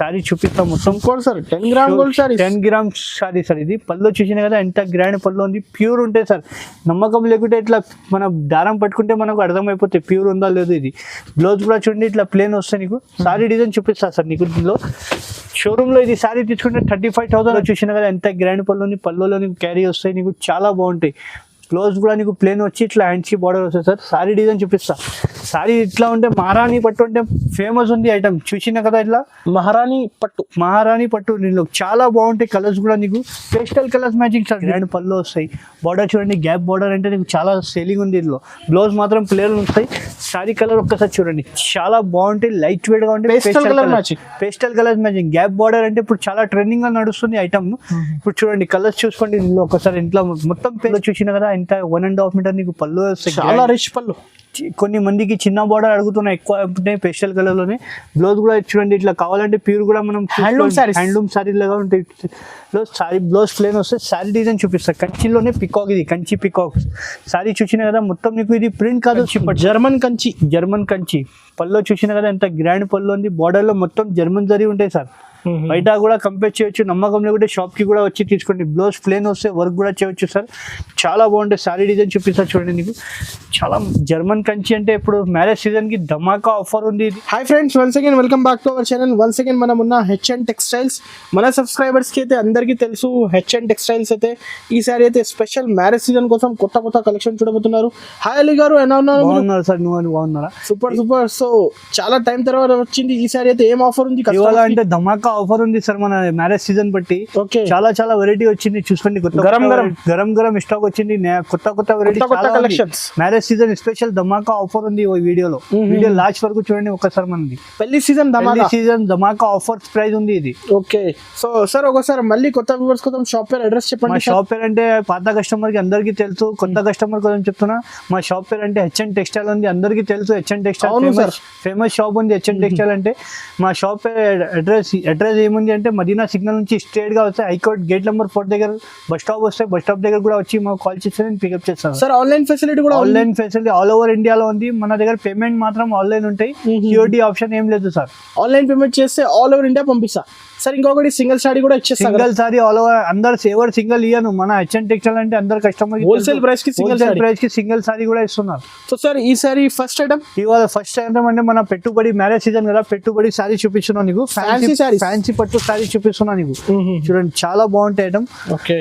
Sorry చూపిస్తాం మొత్తం sir 10 gram gold sorry 10 gram sorry sir. ఇది పళ్ళు చూసినా కదా ఎంత గ్రాండ్ పళ్ళు ఉంది, ప్యూర్ ఉంటాయి సార్. నమ్మకం లేకుంటే ఇట్లా మన దారం పట్టుకుంటే మనకు అర్థమైపోతాయి ప్యూర్ ఉందా లేదు. ఇది బ్లౌజ్ కూడా చూడండి ఇట్లా ప్లేన్ వస్తాయి నీకు. సారీ డిజైన్ చూపిస్తా సార్ నీకు. దీనిలో షోరూమ్ లో ఇది సారీ తీసుకుంటే 35,000 చూసినా కదా ఎంత గ్రాండ్ పళ్ళు ఉంది. పళ్ళులో నీకు క్యారీ వస్తాయి నీకు, చాలా బాగుంటాయి. బ్లౌజ్ కూడా నీకు ప్లేన్ వచ్చి ఇట్లా హ్యాండ్స్కి బార్డర్ వస్తుంది సార్. సారీ డిజైన్ చూపిస్తా. సారీ ఇట్లా ఉంటే మహారాణి పట్టు అంటే ఫేమస్ ఉంది ఐటమ్, చూసినా కదా ఇట్లా మహారాణి పట్టు నీళ్ళు చాలా బాగుంటాయి. కలర్స్ కూడా నీకు pastel colours matching sir. Grand పళ్ళు వస్తాయి. బార్డర్ చూడండి గ్యాప్ బార్డర్ అంటే నీకు చాలా సేలింగ్ ఉంది. ఇందులో బ్లౌజ్ మాత్రం ప్లేన్ వస్తాయి. సారీ కలర్ ఒక్కసారి చూడండి చాలా బాగుంటాయి, లైట్ వెయిట్ గా ఉంటాయి. Pastel colours matching gap border అంటే ఇప్పుడు చాలా ట్రెండింగ్ గా నడుస్తుంది ఐటమ్. ఇప్పుడు చూడండి కలర్స్ చూసుకోండి. ఇందులో ఒకసారి ఇంట్లో మొత్తం పేరు చూసినా కదా ఎంత 1.5 మీటర్ నీకు పళ్ళు వస్తాయి. చాలా రిచ్ పళ్ళు. కొన్ని మందికి చిన్న బార్డర్ అడుగుతున్నాయి, ఎక్కువ పేస్టల్ కలర్ లోనే. బ్లౌజ్ కూడా చూడండి ఇట్లా కావాలంటే ప్యూర్ కూడా మనం హ్యాండ్లూమ్ సారీ లాగా ఉంటాయి. సారీ బ్లౌజ్ ప్లేన్ వస్తే సారీ డిజైన్ చూపిస్తారు. కంచిలోనే పికాక్, ఇది కంచి పికాక్ సారీ చూసినా కదా. మొత్తం నీకు ఇది ప్రింట్ కాదు, జర్మన్ కంచి పళ్ళు చూసినా కదా ఎంత గ్రాండ్ పళ్ళు ఉంది. బార్డర్ లో మొత్తం జర్మన్ జరీ ఉంటాయి సార్. బయట కూడా కంపేర్ చేయొచ్చు, నమ్మకం లేకుంటే షాప్ కి కూడా వచ్చి తీసుకోండి. బ్లౌజ్ ప్లేన్ వస్తే వర్క్ కూడా చేయొచ్చు సార్. చాలా బాగుంటాయి. సారీ డిజైన్ చూపిస్తారు చూడండి నీకు. చాలా జర్మన్ కంచి అంటే ఇప్పుడు మ్యారేజ్ సీజన్ కి ధమాకా ఆఫర్ ఉంది. Hi friends, once again welcome back to our channel. Once again మనం ఉన్న హెచ్ఎన్ టెక్స్టైల్స్. మన సబ్స్క్రైబర్స్ కి అయితే అందరికీ తెలుసు హెచ్ఎన్ టెక్స్టైల్స్ అయితే ఈసారి అయితే స్పెషల్ మ్యారేజ్ సీజన్ కోసం కొత్త కలెక్షన్ చూడబోతున్నారు. హాయ్ అలీ గారు, ఎలా ఉన్నారు? బాగున్నారు సార్, నువ్వు బాగున్నారా? సూపర్. సో చాలా టైం తర్వాత వచ్చింది ఈసారి అయితే. ఏం ఆఫర్ ఉంది అంటే ధమాకా ఆఫర్ ఉంది సార్. మన మ్యారేజ్ సీజన్ బట్టి చాలా వెరైటీ వచ్చింది. చూసుకోండి గరం స్టాక్ వచ్చింది. కొత్త variety collections. Marriage season special dhamaka offer ఉంది ఈ వీడియో లాస్ట్ వరకు చూడండి ఒకసారి. మనది పెళ్లి సీజన్ ధమాకా ఆఫర్ ప్రైస్ ఉంది ఇది. ఓకే. సో సార్ ఒకసారి మళ్ళీ కొత్త వ్యూవర్స్ కోసం షాప్ పేరు అడ్రస్ చెప్పండి. మా షాప్ పేరు అంటే పాత కస్టమర్ కి అందరికీ తెలుసు, కొత్త కస్టమర్ కోసం చెప్తున్నా. మా షాప్ పేరు అంటే హెచ్ఎన్ టెక్స్టైల్ ఉంది, అందరికీ తెలుసు. హెచ్ఎన్ టెక్స్టైల్ ఫేమస్ షాప్ ఉంది. హెచ్ఎన్ టెక్స్టైల్ అంటే మా షాప్ పేరు అడ్రస్ ఏముంది అంటే మదీనా సిగ్నల్ నుంచి స్ట్రేట్ గా వస్తే హైకోర్ట్ గేట్ నెంబర్ 4 దగ్గర బస్ స్టాప్ వస్తే బస్ స్టాప్ దగ్గర కూడా వచ్చి మాకు కాల్ చేస్తే నేను పికప్ చేస్తాను సార్. ఆన్లైన్ ఫెసిలిటీ కూడా ఆన్లైన్ ఫెసిలిటీ ఆల్ ఓవర్ ఇండియాలో ఉంది. మన దగ్గర పేమెంట్ మాత్రం ఆన్లైన్ ఉంటాయి, సిఓడి ఆప్షన్ ఏం లేదు సార్. ఆన్లైన్ పేమెంట్ చేస్తే ఆల్ ఓవర్ ఇండియా పంపిస్తా సార్. ఇంకొకటి సింగిల్ సారీ కూడా ఇచ్చేస్తాను. సింగిల్ సారీ ఆల్ ఓవర్ అందరు ఎవరు సింగిల్ ఇయ్యను. మన హెచ్ఎన్ టెక్స్టైల్ అంటే అందరు కస్టమర్ హోల్సేల్ ప్రైస్ కి సింగిల్ సారీ కూడా ఇస్తున్నారు. సో సార్ ఈ సారీ ఫస్ట్ ఐటమ్ ఇవాళ ఫస్ట్ ఐటమ్ అంటే మన పెట్టుబడి మ్యారేజ్ సీజన్ కదా, పెట్టుబడి సారీ చూపిస్తున్నాను నీకు. ఫ్యాన్సీ పట్టు సారీ చూపిస్తున్నా నీకు. చూడండి చాలా బాగుంటాయి ఐటమ్. ఓకే.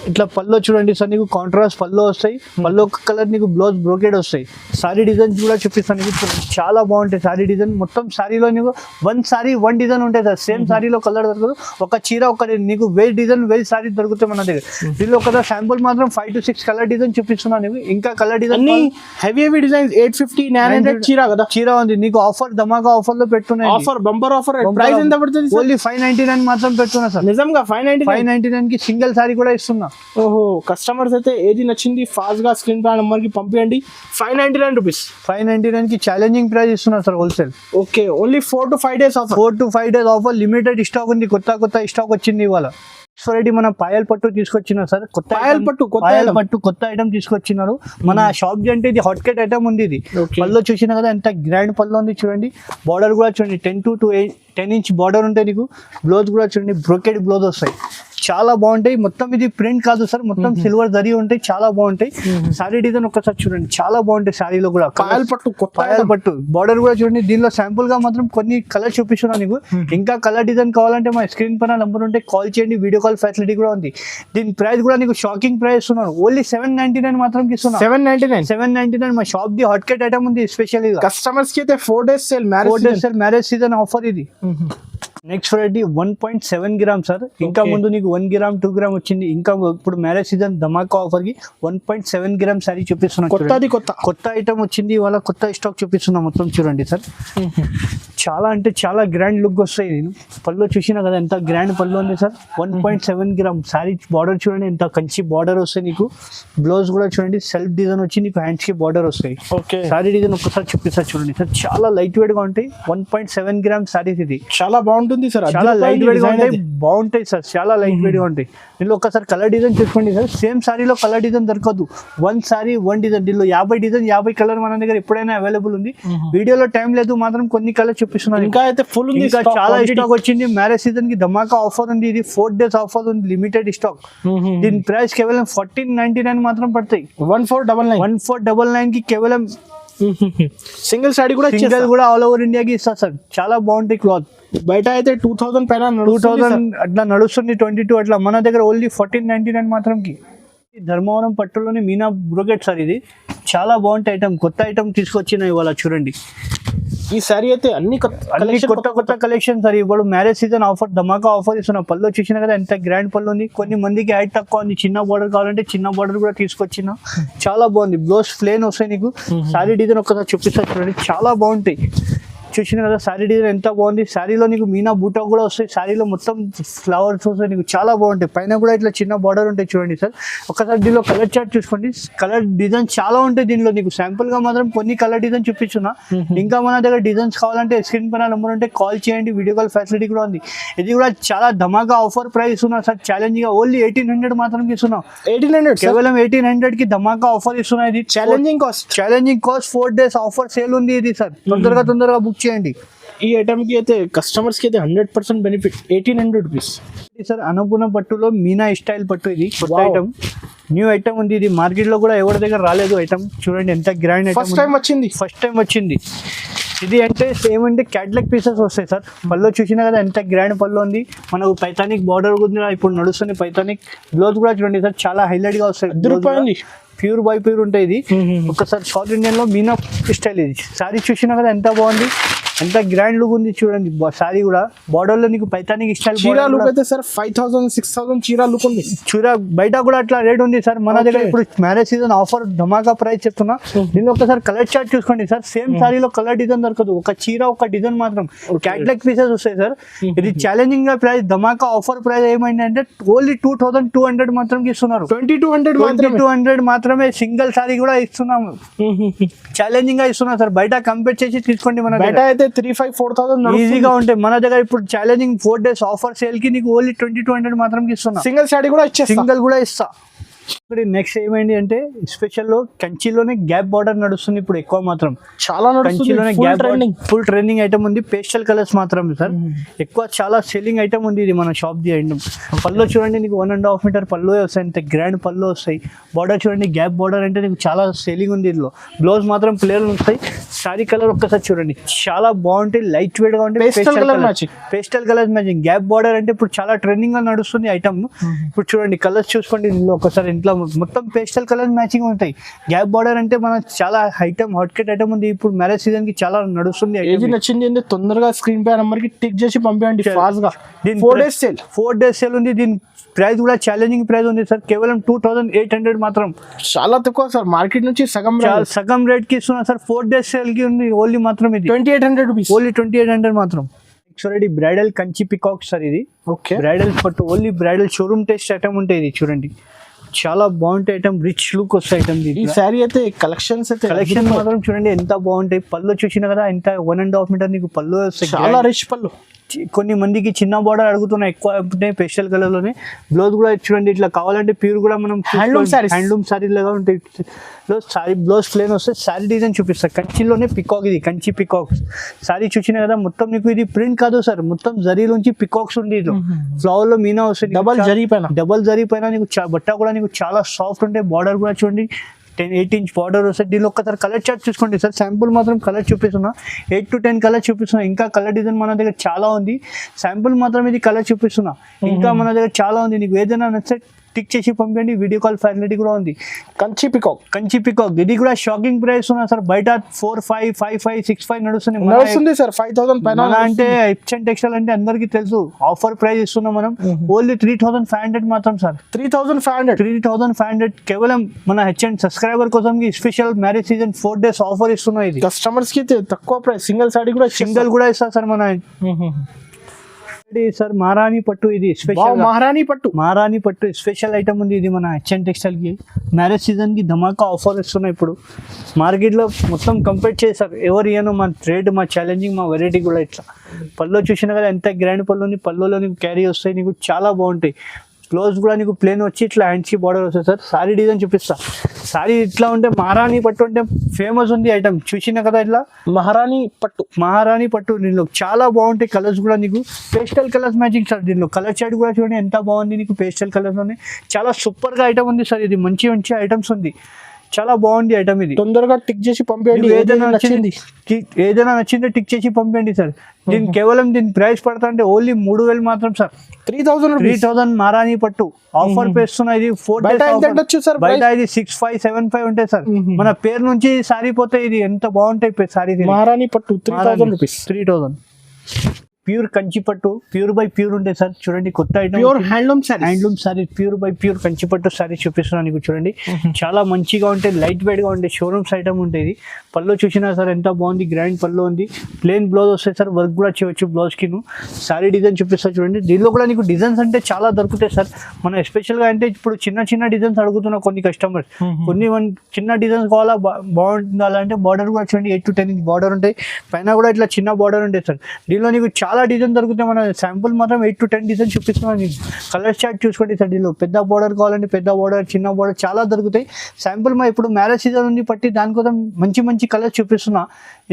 ఇట్లా పళ్ళు చూడండి సార్ నీకు కాంట్రాస్ట్ పళ్ళు వస్తాయి. పళ్ళు ఒక కలర్ నీకు బ్లౌజ్ బ్రోకెడ్ వస్తాయి. సారీ డిజైన్ కూడా చూపిస్తాను నీకు. చాలా బాగుంటాయి సారీ డిజైన్. మొత్తం సారీలో నీకు వన్ డిజైన్ ఉంటాయి సార్. సేమ్ సారీలో కలర్ దొరకదు. ఒక చీర ఒక నీకు వెయ్యి సారీ దొరుకుతాయి మన దగ్గర. దీనిలో ఒక శాంపుల్ మాత్రం 5 to 6 కలర్ డిజైన్ చూపిస్తున్నాను నీకు. ఇంకా కలర్ డిజైన్ హెవీ డిజైన్స్ 850 900 చీర ఉంది నీకు. ఆఫర్ ధమాకా ఆఫర్ లో పెట్టున్నాయి. Offer bumper offer. ప్రైస్ ఎంత పడుతుంది? ఓన్లీ 599 మాత్రం పెడుతున్నా సార్. నిజంగా 599 కి సింగిల్ సారీ కూడా ఇస్తున్నా. ఓహో, కస్టమర్స్ అయితే ఏది నచ్చింది ఫాస్ట్ గా స్క్రీన్ పై నెంబర్ కి పంపించండి. 599 రూపీస్. 599 కి ఛాలెంజింగ్ ప్రైస్ ఇస్తున్నారు sir wholesale. Okay. Only 4 to 5 days offer. 4 to 5 days offer. Limited stock ఉంది. కొత్త స్టాక్ వచ్చింది ఇవాళ. రెడ్డి మన పాయల్ పట్టు తీసుకొచ్చినారు సార్. కొత్త ఐటమ్ తీసుకొచ్చినారు. మన షాప్ అంటే ఇది హాట్ కేట్ ఐటమ్ ఉంది. ఇది పళ్ళు చూసినా కదా ఎంత గ్రాండ్ పళ్ళు ఉంది చూడండి. బార్డర్ కూడా చూడండి 10 inch బార్డర్ ఉంటాయి నీకు. బ్లౌజ్ కూడా చూడండి బ్రోకెడ్ బ్లౌజ్ వస్తాయి. చాలా బాగుంటాయి. మొత్తం ఇది ప్రింట్ కాదు సార్, మొత్తం సిల్వర్ జరీ ఉంటాయి. చాలా బాగుంటాయి. సారీ డిజైన్ ఒకసారి చూడండి చాలా బాగుంటాయి. సారీలో కూడా పాయల్ పట్టు బార్డర్ కూడా చూడండి. దీనిలో శాంపుల్ గా మాత్రం కొన్ని కలర్ చూపిస్తున్నా నీకు. ఇంకా కలర్ డిజైన్ కావాలంటే మా స్క్రీన్ పైన నంబర్ ఉంటే కాల్ చేయండి. వీడియో కాల్ ఫెసిలిటీ కూడా ఉంది. దీని ప్రైస్ కూడా నీకు షాకింగ్ ప్రైస్ ఇస్తున్నాను. ఓన్లీ 799 మాత్రం ఇస్తున్నా. 799 మా షాప్ ది హాట్ కేట్ ఐటమ్ ఉంది. స్పెషల్ కస్టమర్స్ కి అయితే 4 days sale marriage season offer ఇది. Next variety 1.7 gram sir. ఇంకా ముందు నీకు 1 గ్రామ్ 2 గ్రామ్ వచ్చింది. ఇంకా ఇప్పుడు మ్యారేజ్ సీజన్ ధమాకా ఆఫర్ కి 1.7 గ్రామ్ సారీ చూపిస్తున్నా. కొత్త ఐటమ్ వచ్చింది ఇవాళ. కొత్త స్టాక్ చూపిస్తున్నా. మొత్తం చూడండి సార్. చాలా అంటే చాలా గ్రాండ్ లుక్ వస్తాయి. నేను పళ్ళు చూసినా కదా ఎంత గ్రాండ్ పళ్ళు ఉంది సార్. 1.7 gram sorry. బార్డర్ చూడండి ఎంత కంచి బార్డర్ వస్తాయి నీకు. బ్లౌజ్ కూడా చూడండి సెల్ఫ్ డిజైన్ వచ్చి నీకు హ్యాండ్స్ కి బార్డర్ వస్తాయి. సారీ డిజైన్ ఒక్కసారి చూపిస్తా చూడండి సార్. చాలా లైట్ వెయిట్ గా ఉంటాయి. 1.7 గ్రామ్ సారీస్ ఇది. చాలా బాగుంటుంది ఉంటుంది సార్, చాలా లైట్ వెయిట్ గా ఉంటాయి, బాగుంటాయి సార్, చాలా లైట్ వెయిట్ గా ఉంటాయి. దీనిలో ఒక్కసారి కలర్ డిజైన్ చూసుకోండి సార్, సేమ్ సారీలో కలర్ డిజైన్ దొరకదు, వన్ సారీ వన్ డిజైన్. దీనిలో 50 డిజైన్ 50 కలర్ మన దగ్గర ఎప్పుడైనా అవైలబుల్ ఉంది. వీడియోలో టైం లేదు మాత్రం కొన్ని కలర్ చూపిస్తున్నాను. ఇంకా అయితే ఫుల్ ఉంది, ఇంకా చాలా స్టాక్ వచ్చింది. మ్యారేజ్ సీజన్ కి ధమాకా ఆఫర్ ఉంది, ఇది 4 days ఆఫర్ ఉంది, లిమిటెడ్ స్టాక్. దీని ప్రైస్ కేవలం 1499 మాత్రం పడతాయి. 1499 కి కేవలం సింగిల్ సారీ కూడా సింగిల్ కూడా ఆల్ ఓవర్ ఇండియాకి ఇస్తా సార్. చాలా బాగుంటాయి క్లాత్. బయట అయితే 2000 పైన 2000 అట్లా నడుస్తుంది, 22 అట్లా. మన దగ్గర ఓన్లీ 1499 మాత్రంకి. ధర్మవరం పట్టులోని మీనా బ్రోకెట్ సార్, ఇది చాలా బాగుంటాయి ఐటమ్, కొత్త ఐటమ్ తీసుకొచ్చిన ఇవాళ చూడండి. ఈ సారీ అయితే అన్ని కొత్త కలెక్షన్ సార్. ఇప్పుడు marriage season offer dhamaka offer ఇస్తున్నా. పళ్ళు చూసిన కదా ఎంత గ్రాండ్ పళ్ళు ఉంది. కొన్ని మందికి హైట్ తక్కువ ఉంది, చిన్న బార్డర్ కావాలంటే చిన్న బార్డర్ కూడా తీసుకొచ్చిన. చాలా బాగుంది. బ్లౌజ్ ప్లేన్ వస్తాయి నీకు. సారీ డిజైన్ ఒక్కసారి చూపిస్తా చూడండి, చాలా బాగుంటాయి. చూసిన కదా సారీ డిజైన్ ఎంత బాగుంది. శారీలో నీకు మీనా బూటా కూడా వస్తాయి, శారీలో మొత్తం ఫ్లవర్స్ వస్తాయి నీకు, చాలా బాగుంటాయి. పైన కూడా ఇట్లా చిన్న బార్డర్ ఉంటాయి చూడండి సార్. ఒకసారి దీనిలో కలర్ చార్ట్ చూసుకోండి, కలర్ డిజైన్ చాలా ఉంటాయి దీనిలో. నీకు శాంపుల్ గా మాత్రం కొన్ని కలర్ డిజైన్ చూపిస్తున్నా. ఇంకా మన దగ్గర డిజైన్స్ కావాలంటే స్క్రీన్ పైన నెంబర్ ఉంటే కాల్ చేయండి, వీడియో కాల్ ఫెసిలిటీ కూడా ఉంది. ఇది కూడా చాలా ధమాకా ఆఫర్ ప్రైస్ ఇస్తున్నా సార్, ఛాలెంజింగ్ గా ఓన్లీ 1800 మాత్రం ఇస్తున్నా. 1800 కేవలం 1800 కి ధమాకా ఆఫర్ ఇస్తున్నా. ఇది challenging cost 4 days offer sale ఉంది ఇది సార్. తొందరగా బుక్ చేయండి. ఈ ఐటమ్ కి అయితే కస్టమర్స్ కి అయితే 100% బెనిఫిట్. 1800 rupees sir. అనుకున్న పట్టులో మీనా స్టైల్ పట్టు, ఇది కొత్త ఐటమ్, న్యూ ఐటమ్ ఉంది. ఇది మార్కెట్ లో కూడా ఎవరి దగ్గర రాలేదు ఐటమ్. చూడండి ఎంత గ్రాండ్ ఐటమ్, ఫస్ట్ టైం వచ్చింది ఇది. అంటే సేమ్ అంటే క్యాట్లాగ్ పీసెస్ వస్తాయి సార్. పళ్ళు చూసినా కదా ఎంత గ్రాండ్ పళ్ళు ఉంది. మనకు పైథానిక్ బార్డర్ ఉంది, ఇప్పుడు నడుస్తుంది పైథానిక్. బ్లౌజ్ కూడా చూడండి సార్, చాలా హైలైట్ గా వస్తాయి. ప్యూర్ బై ప్యూర్ ఉంటాయి ఇది. ఒకసారి సౌత్ ఇండియన్ లో మీనా స్టైల్ ఇది. సారీ చూసినా కదా ఎంత బాగుంది, ఎంత గ్రాండ్ లుక్ ఉంది చూడండి. సారీ కూడా బార్డర్ లో నీకు పైథానిక్ స్టైల్ చీరా లుక్ అయితే సార్ 5000 6000 చీరా లుక్ ఉంది. చీరా బయట కూడా అట్లా రేట్ ఉంది సార్. మన దగ్గర ఇప్పుడు మ్యారేజ్ సీజన్ ఆఫర్ ధమాకా ప్రైస్ చెప్తున్నా. దీనిలో ఒకసారి కలర్ చార్ట్ చూసుకోండి సార్. సేమ్ సారీలో కలర్ డిజైన్ దొరకదు, ఒక చీర ఒక డిజైన్ మాత్రం. క్యాట్లాగ్ పీసెస్ వస్తాయి సార్. ఇది ఛాలెంజింగ్ గా ప్రైస్, ధమాకా ఆఫర్ ప్రైస్ ఏమైంది అంటే ఓన్లీ 2200 మాత్రం ఇస్తున్నారు. 2200 మాత్రమే సింగిల్ సారీ కూడా ఇస్తున్నాము. ఛాలెంజింగ్ గా ఇస్తున్నా సార్. బయట కంపేర్ చేసి తీసుకోండి. మన బయట అయితే 3500-4000 ఈజీగా ఉంటాయి. మన దగ్గర ఇప్పుడు ఛాలెంజింగ్ 4 days ఆఫర్ సేల్ కి నీకు ఓన్లీ 2200 మాత్రం ఇస్తున్నా. సింగిల్ సారీ కూడా సింగిల్ కూడా ఇస్తా. ఇప్పుడు నెక్స్ట్ ఏమైంది అంటే స్పెషల్ లో కంచిలోనే గ్యాప్ బార్డర్ నడుస్తుంది ఇప్పుడు ఎక్కువ మాత్రం. చాలా కంచిలోనే ఫుల్ ట్రెండింగ్ ఐటమ్ ఉంది. పేస్టల్ కలర్స్ మాత్రం సార్ ఎక్కువ, చాలా సెల్లింగ్ ఐటమ్ ఉంది ఇది మన షాప్ ది ఐటమ్. పళ్ళు చూడండి నీకు 1.5 మీటర్ పళ్ళు వస్తాయి, అంత గ్రాండ్ పళ్ళు వస్తాయి. బార్డర్ చూడండి గ్యాప్ బార్డర్ అంటే నీకు చాలా సెల్లింగ్ ఉంది ఇందులో. బ్లౌజ్ మాత్రం ప్లేన్ వస్తాయి. సారీ కలర్ ఒక్కసారి చూడండి, చాలా బాగుంటాయి, లైట్ వెయిట్ గా ఉంటాయి. Pastel colour matching. Gap border అంటే ఇప్పుడు చాలా ట్రెండింగ్ గా నడుస్తుంది ఐటమ్. ఇప్పుడు చూడండి కలర్స్ చూసుకోండి, ఇందులో ఒకసారి ఇంట్లో మొత్తం పేస్టల్ కలర్ మ్యాచింగ్ ఉంటాయి. గ్యాప్ బార్డర్ అంటే మన చాలా ఐటమ్ హాట్ కేట్ ఐటమ్ ఉంది. ఇప్పుడు మ్యారేజ్ సీజన్ కి చాలా నడుస్తుంది. ఏది నచ్చింది అంటే తొందరగా స్క్రీన్ పై నెంబర్ కి టిక్ చేసి పంపించండి ఫాస్ట్ గా. 4 days సేల్ ఉంది. దీని ప్రైస్ కూడా ఛాలెంజింగ్ ప్రైస్ ఉంది సార్. కేవలం 2800 మాత్రం, చాలా తక్కువ సార్. మార్కెట్ నుంచి సగం రేట్ కి ఇస్తున్నా సార్. 4 days సేల్ కి ఉంది ఓన్లీ మాత్రం. ఇది 2800 రూపీస్, ఓన్లీ 2800 మాత్రం. చూడండి బ్రైడల్ కంచి పికాక్ సార్. ఇది బ్రైడల్ పట్టు, only bridal showroom test item ఉంటాయి. ఇది చూడండి చాలా బాగుంటాయి ఐటమ్, రిచ్ లుక్ వస్తాయి ఐటమ్. ఈ సారీ అయితే కలెక్షన్ మాత్రం చూడండి ఎంత బాగుంటాయి. పళ్ళు చూసినా కదా ఎంత 1.5 మీటర్ నీకు పళ్ళు వస్తాయి, చాలా రిచ్ పళ్ళు. కొన్ని మందికి చిన్న బార్డర్ అడుగుతున్నాయి, ఎక్కువ ఉంటాయి పేస్టల్ కలర్ లోనే. బ్లౌజ్ కూడా చూడండి ఇట్లా కావాలంటే ప్యూర్ కూడా మనం హ్యాండ్లూమ్ సారీ లాగా ఉంటాయి. సారీ బ్లౌజ్ ప్లేన్ వస్తే సారీ డిజైన్ చూపిస్తా. కంచిలోనే పికాక్, ఇది కంచి పికాక్ సారీ చూసినా కదా. మొత్తం నీకు ఇది ప్రింట్ కాదు సార్, మొత్తం జరీలోంచి పికాక్స్ ఉంది. ఫ్లవర్ లో మీనా వస్తుంది, డబల్ జరీ పైన నీకు బట్ట కూడా నీకు చాలా సాఫ్ట్ ఉంటాయి. బార్డర్ కూడా చూడండి 8 inch బార్డర్ వస్తుంది. దీనిలో ఒక్కసారి కలర్ చార్ట్ చూసుకోండి సార్. శాంపుల్ మాత్రం కలర్ చూపిస్తున్నా, 8 to 10 కలర్ చూపిస్తున్నా. ఇంకా కలర్ డిజైన్ మన దగ్గర చాలా ఉంది. శాంపుల్ మాత్రం ఇది కలర్ చూపిస్తున్నా, ఇంకా మన దగ్గర చాలా ఉంది. నీకు ఏదైనా నచ్చితే టిక్ చేసి పంపండి, వీడియో కాల్ ఫెసిలిటీ కూడా ఉంది. కంచి పికాక్ ఇది కూడా షాకింగ్ ప్రైస్ ఉన్నా సార్. బయట 4500, 5500, 6500 నడుస్తుంది సార్. 5000 పైన అంటే హెచ్ఎన్ టెక్స్టైల్ అంటే అందరికి తెలుసు. ఆఫర్ ప్రైస్ ఇస్తున్నాం మనం ఓన్లీ 3500 మాత్రం సార్. 3500 కేవలం మన హెచ్ఎన్ సబ్స్క్రైబర్ కోసం special marriage season 4 days offer ఇస్తున్నాం. ఇది కస్టమర్స్ కి తక్కువ ప్రైస్. సింగిల్ సారీ కూడా ఇస్తా సార్. మన సార్ మహారాణి పట్టు ఇది వావ్, స్పెషల్ మహారాణి పట్టు స్పెషల్ ఐటమ్ ఉంది ఇది మన హెచ్ఎన్ టెక్స్టైల్ కి మ్యారేజ్ సీజన్ కి ధమాకా ఆఫర్ ఇస్తున్నాయి ఇప్పుడు మార్కెట్ లో మొత్తం కంపేర్ చేశారు ఎవరు ఇయ్యను మా రేట్ మా ఛాలెంజింగ్ మా వెరైటీ కూడా ఇట్లా పళ్ళు చూసినా కదా ఎంత గ్రాండ్ పళ్ళు ఉంది పళ్ళులో నీకు క్యారీ వస్తాయి నీకు చాలా బాగుంటాయి క్లోజ్ కూడా నీకు ప్లేన్ వచ్చి ఇట్లా హ్యాండ్స్కి బార్డర్ వస్తుంది సార్ సారీ డిజైన్ చూపిస్తా సారీ ఇట్లా ఉంటే మహారాణి పట్టు అంటే ఫేమస్ ఉంది ఐటమ్ చూసినా కదా ఇట్లా మహారాణి పట్టు దీనిలో చాలా బాగుంటాయి కలర్స్ కూడా నీకు పేస్టల్ కలర్స్ మ్యాచింగ్ సార్ దీనిలో కలర్ చార్ట్ కూడా చూడండి ఎంత బాగుంది నీకు పేస్టల్ కలర్స్ లోనే చాలా సూపర్గా ఐటమ్ ఉంది సార్ ఇది మంచి మంచి ఐటమ్స్ ఉంది చాలా బాగుంది ఐటమ్ ఇది తొందరగా టిక్ చేసి పంపేయండి. మీకు ఏదైనా నచ్చిందో టిక్ చేసి పంపండి సార్ దీని కేవలం దీని ప్రైస్ పడతా అంటే ఓన్లీ 3,000 మాత్రం సార్ 3,000 మహారాణి పట్టు ఆఫర్ పేస్తున్నా ఇది 4 బయట ఎంత ఉండొచ్చు సార్ బయట ఇది 6,575 ఉంటాయి సార్ మన పేరు నుంచి సారీ పోతే ఇది ఎంత బాగుంటాయి సారీ మహారాణి పట్టు 3,000 రూపీస్ 3,000 ప్యూర్ కంచి పట్టు ప్యూర్ బై ప్యూర్ ఉంటాయి సార్ చూడండి కొత్త item pure handloom sorry pure by pure Kanchi పట్టు సారీ చూపిస్తున్నాను నీకు చూడండి చాలా మంచిగా ఉంటాయి లైట్ వెయిట్ గా ఉంటాయి షోరూమ్స్ ఐటమ్ ఉంటుంది పళ్ళు చూసినా సార్ ఎంత బాగుంది గ్రాండ్ పళ్ళు ఉంది ప్లేన్ బ్లౌజ్ వస్తాయి సార్ వర్క్ కూడా చేయవచ్చు బ్లౌజ్ కి సారీ డిజైన్ చూపిస్తా చూడండి దీనిలో కూడా నీకు డిజైన్స్ అంటే చాలా దొరుకుతాయి సార్ మన ఎస్పెషల్ గా అంటే ఇప్పుడు చిన్న డిజైన్స్ అడుగుతున్నా కొన్ని కస్టమర్స్ కొన్ని చిన్న డిజైన్స్ కావాలా బాగుండాలంటే బార్డర్ కూడా చూడండి 8 to 10 ఇంచ్ బార్డర్ ఉంటాయి పైన కూడా ఇట్లా చిన్న బార్డర్ ఉంటాయి సార్ దీనిలో నీకు చాలా డిజైన్ దొరుకుతాయి మన శాంపుల్ మాత్రం 8 to 10 డిజైన్ చూపిస్తున్నాను నీకు కలర్ చార్ట్ చూసుకోండి సార్ దీనిలో పెద్ద బార్డర్ కావాలంటే పెద్ద బార్డర్ చిన్న బార్డర్ చాలా దొరుకుతాయి శాంపుల్ మా ఇప్పుడు మ్యారేజ్ సీజన్ ఉంది పట్టి దానికోసం మంచి కలర్స్ చూపిస్తున్నా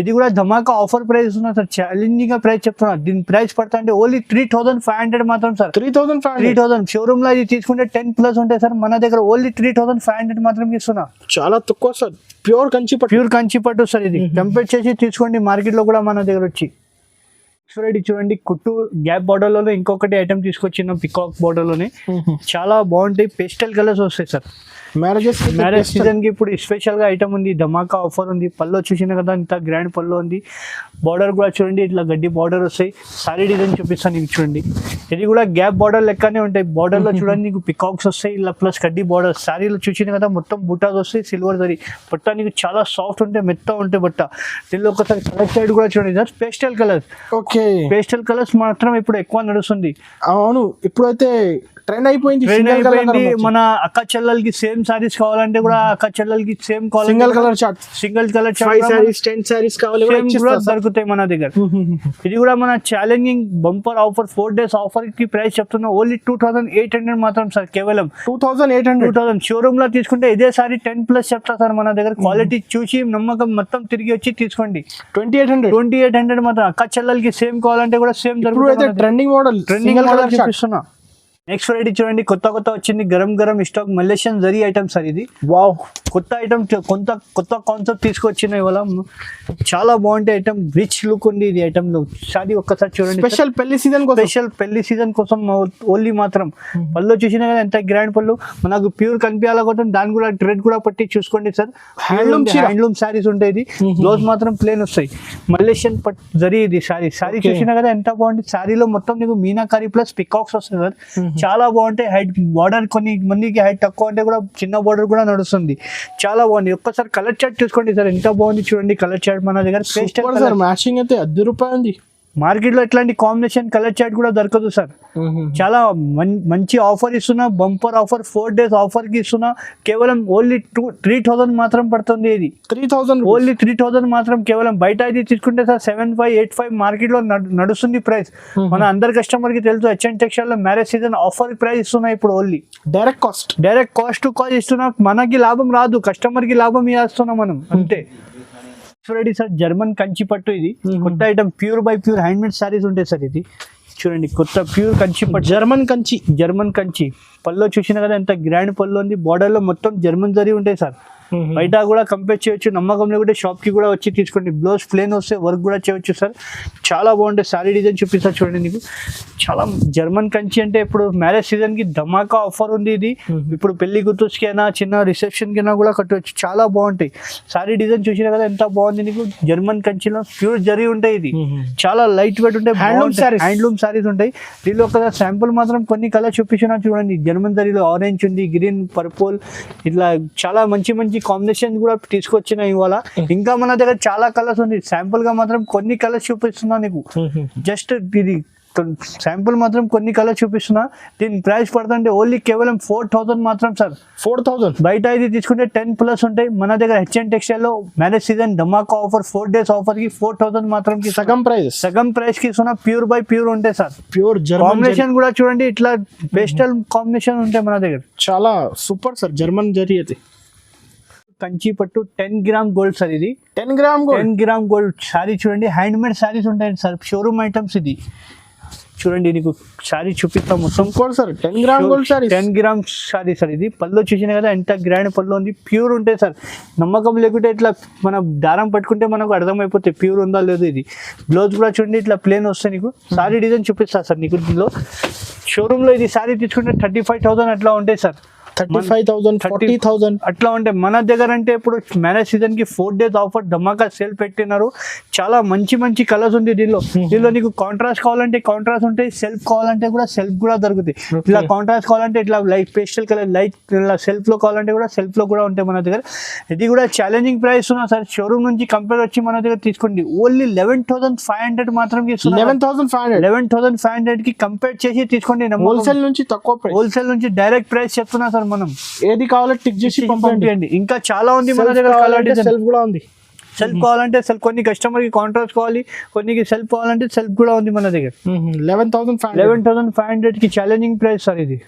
ఇది కూడా ధమాకా ఆఫర్ ప్రైస్ ఉన్నా సార్ ఛాలెంజింగ్ గా ప్రైస్ చెప్తున్నా దీని ప్రైస్ పడతా అంటే ఓన్లీ 3,500 మాత్రం సార్ 3,000 షోరూమ్ లో ఇది తీసుకుంటే 10+ ఉంటాయి సార్ మన దగ్గర ఓన్లీ 3,500 మాత్రం ఇస్తున్నా చాలా తక్కువ సార్ ప్యూర్ కంచి పట్టు సార్ ఇది కంపేర్ చేసి తీసుకోండి మార్కెట్ లో కూడా మన దగ్గర వచ్చి చూడండి కుట్టు గ్యాప్ బార్డర్ లోనే ఇంకొకటి ఐటమ్ తీసుకొచ్చిన పికాక్ బార్డర్ లోనే చాలా బాగుంటాయి పేస్టల్ కలర్స్ వస్తాయి సార్ మ్యారేజ్ సీజన్ కి ఇప్పుడు స్పెషల్ గా ఐటమ్ ఉంది ధమాకా ఆఫర్ ఉంది పళ్ళు చూసిన కదా ఇంత గ్రాండ్ పళ్ళు ఉంది బార్డర్ కూడా చూడండి ఇట్లా గడ్డి బార్డర్ వస్తాయి సారీ డిజైన్ చూపిస్తాను నీకు చూడండి ఇది కూడా గ్యాప్ బార్డర్ లెక్కనే ఉంటాయి బార్డర్ లో చూడండి నీకు పికాక్స్ వస్తాయి ఇలా ప్లస్ గడ్డి బార్డర్ సారీలో చూసిన కదా మొత్తం బుట్టాస్ వస్తాయి సిల్వర్ జరీ బట్ట నీకు చాలా సాఫ్ట్ ఉంటాయి మెత్త ఉంటాయి బట్ట దీనిలో ఒకసారి కలర్ సైడ్ కూడా చూడండి సార్ పేస్టల్ కలర్స్ మాత్రం ఇప్పుడు ఎక్కువ నడుస్తుంది అవును ఇప్పుడైతే ట్రెండ్ అయిపోయింది మన అక్క చెల్లెలకి సేమ్ సారీస్ కావాలంటే కూడా అక్క చెల్లెలకి సేమ్ సింగిల్ కలర్ దొరుకుతాయి మన దగ్గర ఇది కూడా మన challenging bumper offer 4 days offer కి ప్రైస్ చెప్తున్నా ఓన్లీ 2,800 మాత్రం సార్ కేవలం 2,000 షోరూమ్ లో తీసుకుంటే ఇదే సారీ 10+ చెప్తా సార్ మన దగ్గర క్వాలిటీ చూసి నమ్మకం మొత్తం తిరిగి వచ్చి తీసుకోండి 2,800 మాత్రం అక్క చెల్లెలకి సేమ్ కావాలంటే కూడా సేమ్ దొరుకుతుంది ట్రెండింగ్ మోడల్ చూపిస్తున్నా నెక్స్ట్ వెరైటీ చూడండి కొత్త వచ్చింది garam stock Malaysian zari item sir ఇది వావ్ కొత్త ఐటమ్ కొత్త కాన్సెప్ట్ తీసుకొచ్చిన ఇవాళ చాలా బాగుంటే ఐటమ్ రిచ్ లుక్ ఉంది ఇది ఐటమ్ లో సారీ ఒక్కసారి చూడండి స్పెషల్ పెళ్లి సీజన్ కోసం ఓన్లీ మాత్రం పళ్ళు చూసినా కదా ఎంత గ్రాండ్ పళ్ళు మనకు ప్యూర్ కనిపించాలనుకుంటుంది దాని కూడా థ్రెడ్ కూడా పట్టి చూసుకోండి సార్ హ్యాండ్లూమ్ సారీస్ ఉంటాయి ఇది బ్లౌజ్ మాత్రం ప్లేన్ వస్తాయి మలేషియన్ జరీ ఇది సారీ చూసినా కదా ఎంత బాగుంది సారీలో మొత్తం నీకు మీనాకారి ప్లస్ పికాక్స్ వస్తుంది సార్ చాలా బాగుంటాయి హైట్ బార్డర్ కొన్ని మందికి హైట్ తక్కువ అంటే కూడా చిన్న బార్డర్ కూడా నడుస్తుంది చాలా బాగుంది ఒక్కసారి కలర్ చార్ట్ చూసుకోండి సార్ ఎంత బాగుంది చూడండి కలర్ చార్ట్ మన దగ్గర పేస్టల్ మ్యాచింగ్ అయితే ₹10 ఉంది మార్కెట్ లో ఇట్లాంటి కాంబినేషన్ కలర్ చార్ట్ కూడా దొరకదు సార్ చాలా మంచి ఆఫర్ ఇస్తున్నా బంపర్ ఆఫర్ 4 days ఆఫర్ కి ఇస్తున్నా కేవలం ఓన్లీ 3,000 మాత్రం పడుతుంది ఇది 3,000 ఓన్లీ 3,000 మాత్రం కేవలం బయట ఇది తీసుకుంటే సార్ 7,585 మార్కెట్ లో నడుస్తుంది ప్రైస్ మన అందరి కస్టమర్ కి తెలుసు హెచ్ఎన్ టెక్స్టైల్ లో మ్యారేజ్ సీజన్ ఆఫర్ ప్రైస్ ఇస్తున్నా ఇప్పుడు only direct cost to cost ఇస్తున్నా మనకి లాభం రాదు కస్టమర్ కి లాభం ఇస్తున్నాం మనం అంతే చూడండి సార్ జర్మన్ కంచి పట్టు ఇది కొత్త item pure by pure handmade saris ఉంటాయి సార్ ఇది చూడండి కొత్త ప్యూర్ కంచి పట్టు జర్మన్ కంచి పళ్ళు చూసినా కదా ఎంత గ్రాండ్ పళ్ళు ఉంది బార్డర్ లో మొత్తం జర్మన్ జరీ ఉంటాయి సార్ బయట కూడా కంపేర్ చేయొచ్చు నమ్మకం లేకుంటే షాప్ కి కూడా వచ్చి తీసుకోండి బ్లౌజ్ ప్లేన్ వస్తే వర్క్ కూడా చేయొచ్చు సార్ చాలా బాగుంటుంది సారీ డిజైన్ చూపిస్తారు చూడండి నీకు చాలా జర్మన్ కంచి అంటే ఇప్పుడు మ్యారేజ్ సీజన్ కి ధమాకా ఆఫర్ ఉంది ఇది ఇప్పుడు పెళ్లి గుర్తుకైనా చిన్న రిసెప్షన్ కినా కూడా కట్టవచ్చు చాలా బాగుంటాయి సారీ డిజైన్ చూసినా కదా ఎంత బాగుంది నీకు జర్మన్ కంచిలో ప్యూర్ జరీ ఉంటాయి ఇది చాలా లైట్ వెయిట్ ఉంటాయి హ్యాండ్లూమ్ సారీస్ ఉంటాయి దీనిలో ఒక శాంపుల్ మాత్రం కొన్ని కలర్ చూపించినా చూడండి జర్మన్ జరీలో ఆరెంజ్ ఉంది గ్రీన్ పర్పుల్ ఇట్లా చాలా మంచి కాంబినేషన్ కూడా తీసుకొచ్చిన ఇవాళ ఇంకా మన దగ్గర చాలా కలర్స్ ఉంది శాంపుల్ గా మాత్రం కొన్ని కలర్స్ చూపిస్తున్నా నీకు జస్ట్ ఇది శాంపుల్ మాత్రం కొన్ని కలర్ చూపిస్తున్నా. దీని ప్రైస్ పడుతుంటే ఓన్లీ కేవలం 4000 మాత్రం సార్. 4000. బయట ఇది తీసుకుంటే 10+ ఉంటాయి. మన దగ్గర హెచ్ఎన్ టెక్స్టైల్ లో మ్యారేజ్ సీజన్ ధమాకా ఆఫర్ 4 days ఆఫర్ కి 4000 మాత్రం కి సగం ప్రైస్ కి ఇస్తున్నా. ప్యూర్ బై ప్యూర్ ఉంటాయి సార్. ప్యూర్ జర్మన్ కాంబినేషన్ కూడా చూడండి, ఇట్లా పేస్టల్ కాంబినేషన్ ఉంటాయి మన దగ్గర. చాలా సూపర్ సార్. జర్మన్ జరీ అయితే కంచి పట్టు 10 గ్రామ్ గోల్డ్ సార్. ఇది 10 gram gold. 10 gram gold sari చూడండి, హ్యాండ్ మేడ్ శారీస్ ఉంటాయి సార్. షోరూమ్ ఐటమ్స్ ఇది చూడండి. నీకు శారీ చూపిస్తాం మొత్తం sir. 10 gram gold sorry, 10 gram sari sir. ఇది పళ్ళు చూసిన కదా ఎంత గ్రాండ్ పళ్ళు ఉంది. ప్యూర్ ఉంటాయి సార్. నమ్మకం లేకుంటే ఇట్లా మన దారం పట్టుకుంటే మనకు అర్థమైపోతుంది ప్యూర్ ఉందా లేదు. ఇది బ్లౌజ్ కూడా చూడండి ఇట్లా ప్లేన్ వస్తాయి. నీకు శారీ డిజైన్ చూపిస్తా సార్. నీకు దీనిలో షోరూంలో ఇది శారీ తీసుకుంటే 35,000 అట్లా ఉంటాయి సార్. 35,000, 40,000 అట్లా ఉంటాయి. మన దగ్గర అంటే ఇప్పుడు మ్యారేజ్ సీజన్ కి 4 days ఆఫర్ ధమాకా సేల్ పెట్టినారు. చాలా మంచి మంచి కలర్స్ ఉంది దీనిలో నీకు కాంట్రాస్ట్ కావాలంటే కాంట్రాస్ట్ ఉంటాయి, సెల్ఫ్ కావాలంటే కూడా సెల్ఫ్ కూడా దొరుకుతాయి. ఇట్లా కాంట్రాస్ట్ కావాలంటే ఇట్లా light pastel colour, light self లో కావాలంటే కూడా సెల్ఫ్ లో కూడా ఉంటాయి మన దగ్గర. ఇది కూడా ఛాలెంజింగ్ ప్రైస్ ఉన్నా సార్. షోరూమ్ నుంచి కంపేర్ వచ్చి మన దగ్గర తీసుకోండి ఓన్లీ 11,500 మాత్రం 11,500 కి కంపేర్ చేసి తీసుకోండి. హోల్సేల్ నుంచి తక్కువ ప్రైస్, హోల్సేల్ నుంచి డైరెక్ట్ ప్రైస్ చెప్తున్నా సార్. మనం ఏది కావాలో టిక్ చేసి పంపించండి. ఇంకా చాలా ఉంది మన దగ్గర. సెల్ఫ్ కూడా ఉంది. సెల్ఫ్ కావాలంటే సెల్ఫ్, కొన్ని కస్టమర్ కి కాంట్రాస్ట్ కావాలి, కొన్ని సెల్ఫ్ కావాలంటే సెల్ఫ్ కూడా ఉంది మన దగ్గర. 11,500 కి ఛాలెంజింగ్ ప్రైస్ సార్ ఇది.